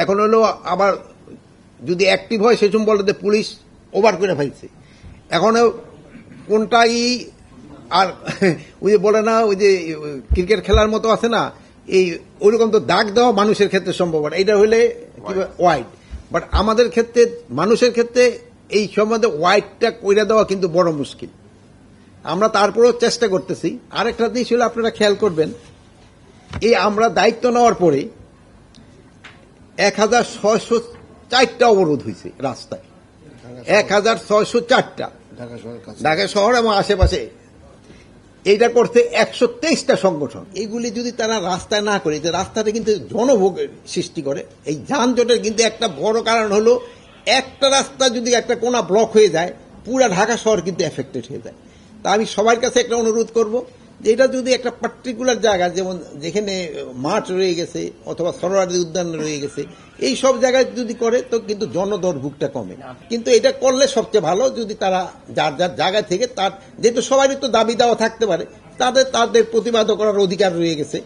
এখন হলো আবার যদি অ্যাক্টিভ হয় সেসব বলে যে পুলিশ ওভার করে ফেলছে। এখনো কোনটাই আর ওই যে বলে না, ওই যে ক্রিকেট খেলার মতো আছে না, এই ওইরকম তো দাগ দেওয়া মানুষের ক্ষেত্রে সম্ভব না, এটা হলে ওয়াইড। বাট আমাদের ক্ষেত্রে, মানুষের ক্ষেত্রে এই সম্বন্ধে ওয়াইডটা কইরা দেওয়া কিন্তু বড় মুশকিল। আমরা তারপরেও চেষ্টা করতেছি। আরেকটা জিনিস হলে আপনারা খেয়াল করবেন, এই আমরা দায়িত্ব নেওয়ার পরে 1604টা অবরোধ হয়েছে রাস্তায়, 1604টা ঢাকা শহর এবং আশেপাশে। এইটা করতে 123টা সংগঠন। এইগুলি যদি তারা রাস্তায় না করে, যে রাস্তাটা কিন্তু জনভোগের সৃষ্টি করে। এই যানজটের কিন্তু একটা বড় কারণ হলো, একটা রাস্তা যদি একটা কোনা ব্লক হয়ে যায়, পুরা ঢাকা শহর কিন্তু এফেক্টেড হয়ে যায়। তা আমি সবার কাছে একটা অনুরোধ করব, যে এটা যদি একটা পার্টিকুলার জায়গা, যেমন যেখানে মাঠ রয়ে গেছে অথবা সরোয়ারী উদ্যান রয়ে গেছে, এই সব জায়গায় যদি করে তো কিন্তু জনদুর্ভোগটা কমে। কিন্তু এটা করলে সবচেয়ে ভালো, যদি তারা যার যার জায়গা থেকে, তার যেহেতু সবারই তো দাবি দেওয়া থাকতে পারে, তাদের প্রতিবাদ করার অধিকার রয়ে গেছে।